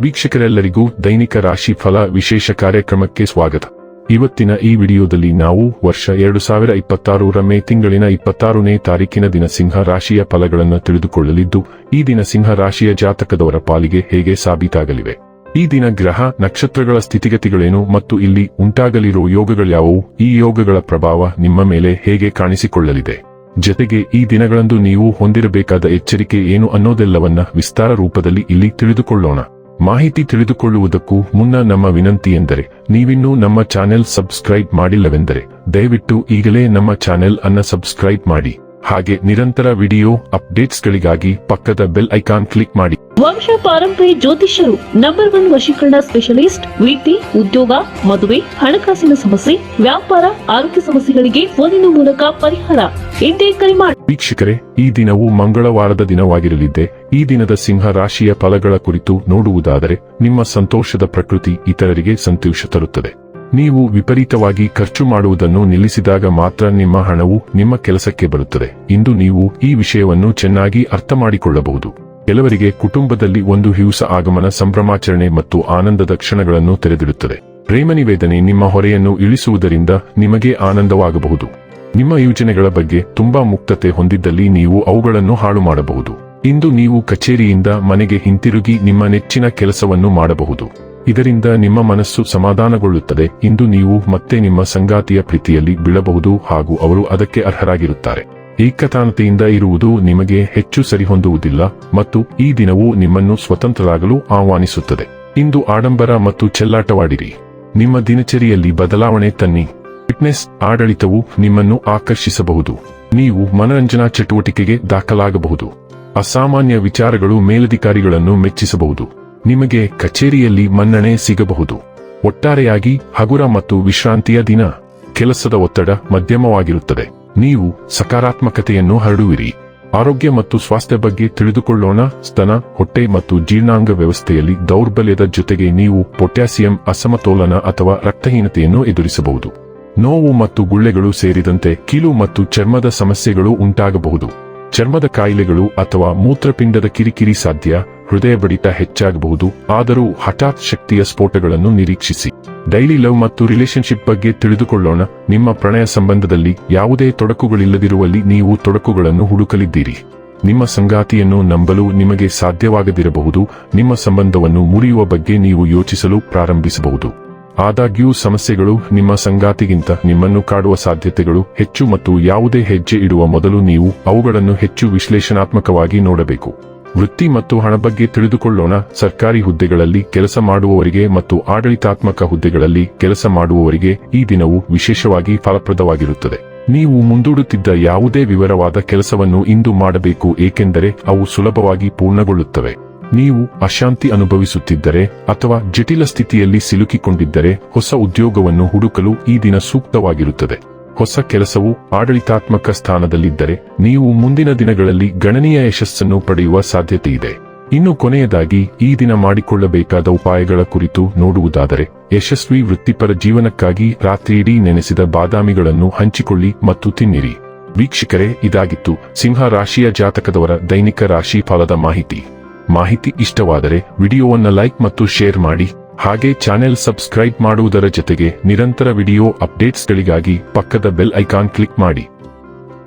ವೀಕ್ಷಕರೆಲ್ಲರಿಗೂ ದೈನಿಕ ರಾಶಿ ಫಲ ವಿಶೇಷ ಕಾರ್ಯಕ್ರಮಕ್ಕೆ ಸ್ವಾಗತ. ಇವತ್ತಿನ ಈ ವಿಡಿಯೋದಲ್ಲಿ ನಾವು ವರ್ಷ 2026ರ ಮೇ ತಿಂಗಳಿನ 26ನೇ ತಾರೀಕಿನ ದಿನ ಸಿಂಹ ರಾಶಿಯ ಫಲಗಳನ್ನು ತಿಳಿದುಕೊಳ್ಳಲಿದ್ದು, ಈ ದಿನ ಸಿಂಹ ರಾಶಿಯ ಜಾತಕದವರ ಪಾಲಿಗೆ ಹೇಗೆ ಸಾಬೀತಾಗಲಿವೆ, ಈ ದಿನ ಗ್ರಹ ನಕ್ಷತ್ರಗಳ ಸ್ಥಿತಿಗತಿಗಳೇನು ಮತ್ತು ಇಲ್ಲಿ ಉಂಟಾಗಲಿರುವ ಯೋಗಗಳ್ಯಾವುವು, ಈ ಯೋಗಗಳ ಪ್ರಭಾವ ನಿಮ್ಮ ಮೇಲೆ ಹೇಗೆ ಕಾಣಿಸಿಕೊಳ್ಳಲಿದೆ, ಜತೆಗೆ ಈ ದಿನಗಳಂದು ನೀವು ಹೊಂದಿರಬೇಕಾದ ಎಚ್ಚರಿಕೆ ಏನು ಅನ್ನೋದೆಲ್ಲವನ್ನ ವಿಸ್ತಾರ ರೂಪದಲ್ಲಿ ಇಲ್ಲಿ ತಿಳಿದುಕೊಳ್ಳೋಣ. ಮಾಹಿತಿ ತಿಳಿದುಕೊಳ್ಳುವುದಕ್ಕೂ ಮುನ್ನ ನಮ್ಮ ವಿನಂತಿ ಎಂದರೆ, ನೀವಿನ್ನೂ ನಮ್ಮ ಚಾನೆಲ್ ಸಬ್ಸ್ಕ್ರೈಬ್ ಮಾಡಿಲ್ಲವೆಂದರೆ ದಯವಿಟ್ಟು ಈಗಲೇ ನಮ್ಮ ಚಾನೆಲ್ ಅನ್ನು ಸಬ್ಸ್ಕ್ರೈಬ್ ಮಾಡಿ. ಹಾಗೆ ನಿರಂತರ ವಿಡಿಯೋ ಅಪ್ಡೇಟ್ಸ್ಗಳಿಗಾಗಿ ಪಕ್ಕದ ಬೆಲ್ ಐಕಾನ್ ಕ್ಲಿಕ್ ಮಾಡಿ. ವಂಶ ಪಾರಂಪರ್ಯ ಜ್ಯೋತಿಷ್ಯರು ನಂಬರ್ 1 ವಶೀಕರಣ ಸ್ಪೆಷಲಿಸ್ಟ್. ವೃತ್ತಿ, ಉದ್ಯೋಗ, ಮದುವೆ, ಹಣಕಾಸಿನ ಸಮಸ್ಯೆ, ವ್ಯಾಪಾರ, ಆರೋಗ್ಯ ಸಮಸ್ಯೆಗಳಿಗೆ ಫೋನಿನ ಮೂಲಕ ಪರಿಹಾರ. ಇಂದೇ ಕರೆ ಮಾಡಿ. ವೀಕ್ಷಕರೇ, ಈ ದಿನವು ಮಂಗಳವಾರದ ದಿನವಾಗಿರಲಿದ್ದೆ. ಈ ದಿನದ ಸಿಂಹ ರಾಶಿಯ ಫಲಗಳ ಕುರಿತು ನೋಡುವುದಾದರೆ, ನಿಮ್ಮ ಸಂತೋಷದ ಪ್ರಕೃತಿ ಇತರರಿಗೆ ಸಂತೋಷ ತರುತ್ತದೆ. ನೀವು ವಿಪರೀತವಾಗಿ ಖರ್ಚು ಮಾಡುವುದನ್ನು ನಿಲ್ಲಿಸಿದಾಗ ಮಾತ್ರ ನಿಮ್ಮ ಹಣವು ನಿಮ್ಮ ಕೆಲಸಕ್ಕೆ ಬರುತ್ತದೆ. ಇಂದು ನೀವು ಈ ವಿಷಯವನ್ನು ಚೆನ್ನಾಗಿ ಅರ್ಥ ಮಾಡಿಕೊಳ್ಳಬಹುದು. ಕೆಲವರಿಗೆ ಕುಟುಂಬದಲ್ಲಿ ಒಂದು ಹಿಂಸ ಆಗಮನ, ಸಂಭ್ರಮಾಚರಣೆ ಮತ್ತು ಆನಂದದ ಕ್ಷಣಗಳನ್ನು ತೆರೆದಿಡುತ್ತದೆ. ಪ್ರೇಮನಿವೇದನೆ ನಿಮ್ಮ ಹೊರೆಯನ್ನು ಇಳಿಸುವುದರಿಂದ ನಿಮಗೆ ಆನಂದವಾಗಬಹುದು. ನಿಮ್ಮ ಯೋಜನೆಗಳ ಬಗ್ಗೆ ತುಂಬಾ ಮುಕ್ತತೆ ಹೊಂದಿದ್ದಲ್ಲಿ ನೀವು ಅವುಗಳನ್ನು ಹಾಳು ಮಾಡಬಹುದು. ಇಂದು ನೀವು ಕಚೇರಿಯಿಂದ ಮನೆಗೆ ಹಿಂತಿರುಗಿ ನಿಮ್ಮ ನೆಚ್ಚಿನ ಕೆಲಸವನ್ನು ಮಾಡಬಹುದು. ಇದರಿಂದ ನಿಮ್ಮ ಮನಸ್ಸು ಸಮಾಧಾನಗೊಳ್ಳುತ್ತದೆ. ಇಂದು ನೀವು ಮತ್ತೆ ನಿಮ್ಮ ಸಂಗಾತಿಯ ಪ್ರೀತಿಯಲ್ಲಿ ಬೀಳಬಹುದು ಹಾಗೂ ಅವರು ಅದಕ್ಕೆ ಅರ್ಹರಾಗಿರುತ್ತಾರೆ. ಏಕತಾನತೆಯಿಂದ ಇರುವುದು ನಿಮಗೆ ಹೆಚ್ಚು ಸರಿಹೊಂದುವುದಿಲ್ಲ ಮತ್ತು ಈ ದಿನವು ನಿಮ್ಮನ್ನು ಸ್ವತಂತ್ರರಾಗಲು ಆಹ್ವಾನಿಸುತ್ತದೆ. ಇಂದು ಆಡಂಬರ ಮತ್ತು ಚೆಲ್ಲಾಟವಾಡಿರಿ. ನಿಮ್ಮ ದಿನಚರಿಯಲ್ಲಿ ಬದಲಾವಣೆ ತನ್ನಿ. ಫಿಟ್ನೆಸ್ ಆಡಳಿತವು ನಿಮ್ಮನ್ನು ಆಕರ್ಷಿಸಬಹುದು. ನೀವು ಮನರಂಜನಾ ಚಟುವಟಿಕೆಗೆ ದಾಖಲಾಗಬಹುದು. ಅಸಾಮಾನ್ಯ ವಿಚಾರಗಳು ಮೇಲಧಿಕಾರಿಗಳನ್ನು ಮೆಚ್ಚಿಸಬಹುದು. ನಿಮಗೆ ಕಚೇರಿಯಲ್ಲಿ ಮನ್ನಣೆ ಸಿಗಬಹುದು. ಒಟ್ಟಾರೆಯಾಗಿ ಹಗುರ ಮತ್ತು ವಿಶ್ರಾಂತಿಯ ದಿನ. ಕೆಲಸದ ಒತ್ತಡ ಮಧ್ಯಮವಾಗಿರುತ್ತದೆ. ನೀವು ಸಕಾರಾತ್ಮಕತೆಯನ್ನು ಹರಡುವಿರಿ. ಆರೋಗ್ಯ ಮತ್ತು ಸ್ವಾಸ್ಥ್ಯ ಬಗ್ಗೆ ತಿಳಿದುಕೊಳ್ಳೋಣ. ಸ್ತನ, ಹೊಟ್ಟೆ ಮತ್ತು ಜೀರ್ಣಾಂಗ ವ್ಯವಸ್ಥೆಯಲ್ಲಿ ದೌರ್ಬಲ್ಯದ ಜೊತೆಗೆ ನೀವು ಪೊಟ್ಯಾಸಿಯಂ ಅಸಮತೋಲನ ಅಥವಾ ರಕ್ತಹೀನತೆಯನ್ನು ಎದುರಿಸಬಹುದು. ನೋವು ಮತ್ತು ಗುಳ್ಳೆಗಳು ಸೇರಿದಂತೆ ಕೀಲು ಮತ್ತು ಚರ್ಮದ ಸಮಸ್ಯೆಗಳು ಉಂಟಾಗಬಹುದು. ಚರ್ಮದ ಕಾಯಿಲೆಗಳು ಅಥವಾ ಮೂತ್ರಪಿಂಡದ ಕಿರಿಕಿರಿ ಸಾಧ್ಯ. ಹೃದಯ ಬಡಿತ ಹೆಚ್ಚಾಗಬಹುದು. ಆದರೂ ಹಠಾತ್ ಶಕ್ತಿಯ ಸ್ಫೋಟಗಳನ್ನು ನಿರೀಕ್ಷಿಸಿ. ಡೈಲಿ ಲವ್ ಮತ್ತು ರಿಲೇಶನ್ಶಿಪ್ ಬಗ್ಗೆ ತಿಳಿದುಕೊಳ್ಳೋಣ. ನಿಮ್ಮ ಪ್ರಣಯ ಸಂಬಂಧದಲ್ಲಿ ಯಾವುದೇ ತೊಡಕುಗಳಿಲ್ಲದಿರುವಲ್ಲಿ ನೀವು ತೊಡಕುಗಳನ್ನು ಹುಡುಕಲಿದ್ದೀರಿ. ನಿಮ್ಮ ಸಂಗಾತಿಯನ್ನು ನಂಬಲು ನಿಮಗೆ ಸಾಧ್ಯವಾಗದಿರಬಹುದು. ನಿಮ್ಮ ಸಂಬಂಧವನ್ನು ಮುರಿಯುವ ಬಗ್ಗೆ ನೀವು ಯೋಚಿಸಲು ಪ್ರಾರಂಭಿಸಬಹುದು. ಆದಾಗ್ಯೂ ಸಮಸ್ಯೆಗಳು ನಿಮ್ಮ ಸಂಗಾತಿಗಿಂತ ನಿಮ್ಮನ್ನು ಕಾಡುವ ಸಾಧ್ಯತೆಗಳು ಹೆಚ್ಚು ಮತ್ತು ಯಾವುದೇ ಹೆಜ್ಜೆ ಇಡುವ ಮೊದಲು ನೀವು ಅವುಗಳನ್ನು ಹೆಚ್ಚು ವಿಶ್ಲೇಷಣಾತ್ಮಕವಾಗಿ ನೋಡಬೇಕು. ವೃತ್ತಿ ಮತ್ತು ಹಣ ಬಗ್ಗೆ ತಿಳಿದುಕೊಳ್ಳೋಣ. ಸರ್ಕಾರಿ ಹುದ್ದೆಗಳಲ್ಲಿ ಕೆಲಸ ಮಾಡುವವರಿಗೆ ಮತ್ತು ಆಡಳಿತಾತ್ಮಕ ಹುದ್ದೆಗಳಲ್ಲಿ ಕೆಲಸ ಮಾಡುವವರಿಗೆ ಈ ದಿನವು ವಿಶೇಷವಾಗಿ ಫಲಪ್ರದವಾಗಿರುತ್ತದೆ. ನೀವು ಮುಂದೂಡುತ್ತಿದ್ದ ಯಾವುದೇ ವಿವರವಾದ ಕೆಲಸವನ್ನು ಇಂದು ಮಾಡಬೇಕು, ಏಕೆಂದರೆ ಅವು ಸುಲಭವಾಗಿ ಪೂರ್ಣಗೊಳ್ಳುತ್ತವೆ. ನೀವು ಅಶಾಂತಿ ಅನುಭವಿಸುತ್ತಿದ್ದರೆ ಅಥವಾ ಜಟಿಲ ಸ್ಥಿತಿಯಲ್ಲಿ ಸಿಲುಕಿಕೊಂಡಿದ್ದರೆ ಹೊಸ ಉದ್ಯೋಗವನ್ನು ಹುಡುಕಲು ಈ ದಿನ ಸೂಕ್ತವಾಗಿರುತ್ತದೆ. ಹೊಸ ಕೆಲಸವು ಆಡಳಿತಾತ್ಮಕ ಸ್ಥಾನದಲ್ಲಿದ್ದರೆ ನೀವು ಮುಂದಿನ ದಿನಗಳಲ್ಲಿ ಗಣನೀಯ ಯಶಸ್ಸನ್ನು ಪಡೆಯುವ ಸಾಧ್ಯತೆಯಿದೆ. ಇನ್ನು ಕೊನೆಯದಾಗಿ ಈ ದಿನ ಮಾಡಿಕೊಳ್ಳಬೇಕಾದ ಉಪಾಯಗಳ ಕುರಿತು ನೋಡುವುದಾದರೆ, ಯಶಸ್ವಿ ವೃತ್ತಿಪರ ಜೀವನಕ್ಕಾಗಿ ರಾತ್ರಿಯಿಡೀ ನೆನೆಸಿದ ಬಾದಾಮಿಗಳನ್ನು ಹಂಚಿಕೊಳ್ಳಿ ಮತ್ತು ತಿನ್ನಿರಿ. ವೀಕ್ಷಕರೇ, ಇದಾಗಿತ್ತು ಸಿಂಹ ರಾಶಿಯ ಜಾತಕದವರ ದೈನಿಕ ರಾಶಿ ಫಲದ ಮಾಹಿತಿ ಇಷ್ಟವಾದರೆ ವಿಡಿಯೋವನ್ನು ಲೈಕ್ ಮತ್ತು ಶೇರ್ ಮಾಡಿ. ಹಾಗೆ ಚಾನೆಲ್ ಸಬ್ಸ್ಕ್ರೈಬ್ ಮಾಡುವುದರ ಜೊತೆಗೆ ನಿರಂತರ ವಿಡಿಯೋ ಅಪ್ಡೇಟ್ಸ್ಗಳಿಗಾಗಿ ಪಕ್ಕದ ಬೆಲ್ ಐಕಾನ್ ಕ್ಲಿಕ್ ಮಾಡಿ.